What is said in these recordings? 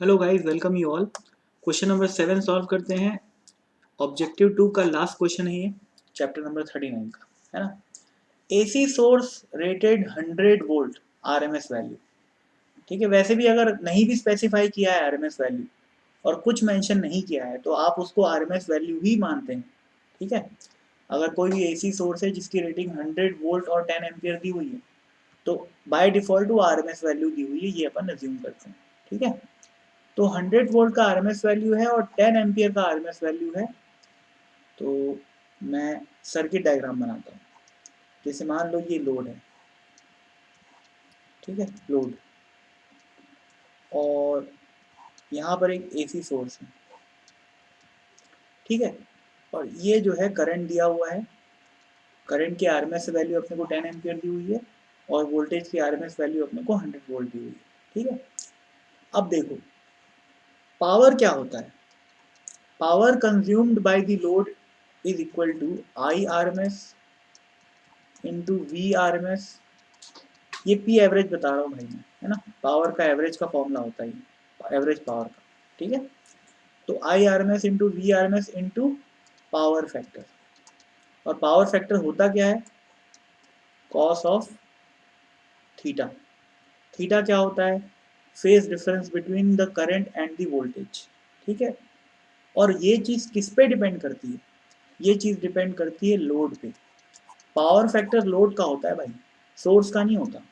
Hello guys, welcome you all. Question number 7 solve करते हैं। Objective 2 का लास्ट क्वेश्चन है ये, चैप्टर नंबर 39 का, है ना। AC source rated 100 volt RMS value. ठीक है, वैसे भी अगर नहीं भी स्पेसिफाई किया है आरएमएस वैल्यू और कुछ मेंशन नहीं किया है तो आप उसको आरएमएस वैल्यू ही मानते हैं। ठीक है, अगर कोई भी एसी सोर्स है जिसकी रेटिंग 100 वोल्ट और 10 एम्पियर दी हुई है तो बाय डिफॉल्ट वो आरएमएस वैल्यू दी हुई है, ये अपन अज्यूम करते हैं। ठीक है, तो 100 वोल्ट का आरएमएस वैल्यू है और 10 एम्पियर का आरएमएस वैल्यू है। तो मैं सर्किट डायग्राम बनाता हूँ। जैसे मान लो ये लोड है, ठीक है, लोड, और यहाँ पर एक एसी सोर्स है, ठीक है, और ये जो है करंट दिया हुआ है। करंट की आरएमएस वैल्यू अपने को 10 एम्पियर दी हुई है और वोल्टेज की आरएमएस वैल्यू अपने को 100 वोल्ट दी हुई है। ठीक है, अब देखो पावर क्या होता है। Power consumed by the load is equal to I RMS into V RMS. ये पी एवरेज बता रहा हूँ भाई मैं, है ना। पावर का एवरेज का फॉर्मूला होता है ये, एवरेज पावर का। ठीक है, तो I R M S into V R M S into power factor. और पावर फैक्टर होता क्या है, कॉस ऑफ थीटा। थीटा क्या होता है, phase difference between the current and the voltage. ठीक है, और ये चीज़ किस पे डिपेंड करती है, ये चीज़ डिपेंड करती है लोड पे। पावर फैक्टर लोड का होता है भाई, सोर्स का नहीं होता।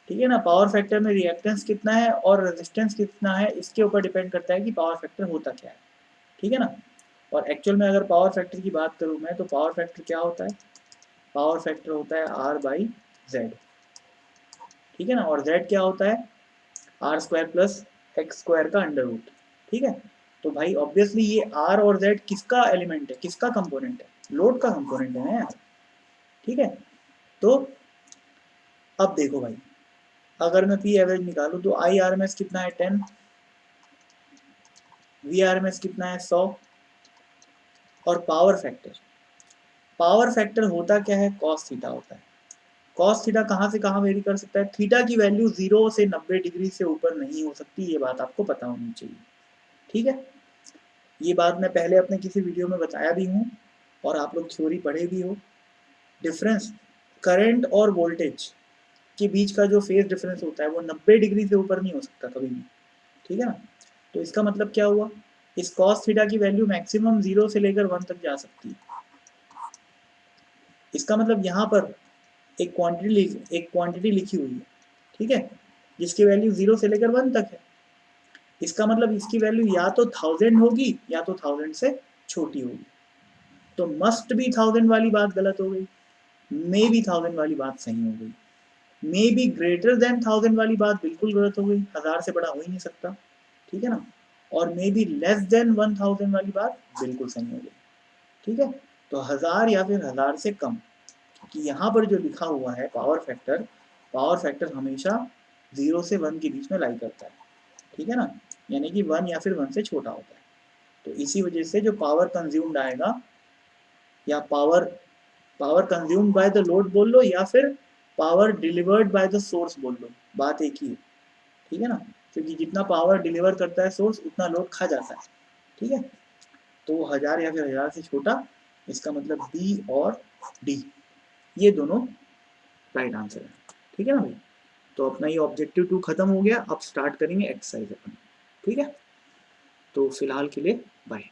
ठीक है ना, पावर फैक्टर में रिएक्टेंस कितना है और रेजिस्टेंस कितना है इसके ऊपर डिपेंड करता है कि पावर फैक्टर होता क्या है। ठीक है ना, और एक्चुअल में अगर पावर फैक्टर की बात करूँ मैं तो पावर फैक्टर क्या होता है, पावर फैक्टर होता है आर बाई जेड। ठीक है ना, और जेड क्या होता है, R square plus X square का अंडर रूट। ठीक है, तो भाई ऑब्वियसली ये आर और जेड किसका एलिमेंट है, किसका कंपोनेंट है, लोड का कंपोनेंट है ना यार। ठीक है, तो अब देखो भाई, अगर मैं पी एवरेज निकालूं तो आई आर एम एस कितना है 10, वी आर एम एस कितना है 100, और पावर फैक्टर, पावर फैक्टर होता क्या है, कॉस थीटा होता है। कॉस थीटा कहाँ से कहाँ वेरी कर सकता है, थीटा की वैल्यू 0 से 90 डिग्री से ऊपर नहीं हो सकती, ये बात आपको पता होनी चाहिए। ठीक है, ये बात मैं पहले अपने किसी वीडियो में बताया भी हूँ और आप लोग थ्योरी पढ़े भी हो। डिफरेंस करंट और वोल्टेज के बीच का जो फेज डिफरेंस होता है वो 90 डिग्री से ऊपर नहीं हो सकता कभी भी। ठीक है ना, तो इसका मतलब क्या हुआ, इस कॉस थीटा की वैल्यू मैक्सिमम 0 से लेकर 1 तक जा सकती है। इसका मतलब यहाँ पर एक क्वांटिटी लिखी हुई है, ठीक है, जिसकी वैल्यू 0 से लेकर 1 तक है। इसका मतलब इसकी वैल्यू या तो 1000 होगी या तो 1000 से छोटी होगी। तो मस्ट भी 1000 वाली बात गलत हो गई, मे बी 1000 वाली बात सही हो गई, मे बी ग्रेटर देन 1000 वाली बात बिल्कुल गलत हो गई, 1000 से बड़ा हो ही नहीं सकता। ठीक है ना, और मे बी लेस देन 1000 वाली बात बिल्कुल सही हो गई। ठीक है, तो 1000 या फिर 1000 से कम, कि यहाँ पर जो लिखा हुआ है पावर फैक्टर, पावर फैक्टर हमेशा 0 से 1 के बीच में लाई करता है। ठीक है ना, यानी कि 1 या फिर 1 से छोटा होता है। तो इसी वजह से जो पावर कंज्यूम्ड आएगा, या power power consumed by the load बोल लो या फिर power delivered by the source बोल लो, बात एक ही है। ठीक है ना, क्योंकि जितना पावर डिलीवर करता है सोर्स उतना लोड खा जाता है। ठीक है, तो 1000 या फिर 1000 से छोटा, इसका मतलब बी और डी ये दोनों राइट आंसर है। ठीक है ना भाई, तो अपना ये ऑब्जेक्टिव 2 खत्म हो गया, अब स्टार्ट करेंगे एक्सरसाइज अपन। ठीक है, तो फिलहाल के लिए बाय।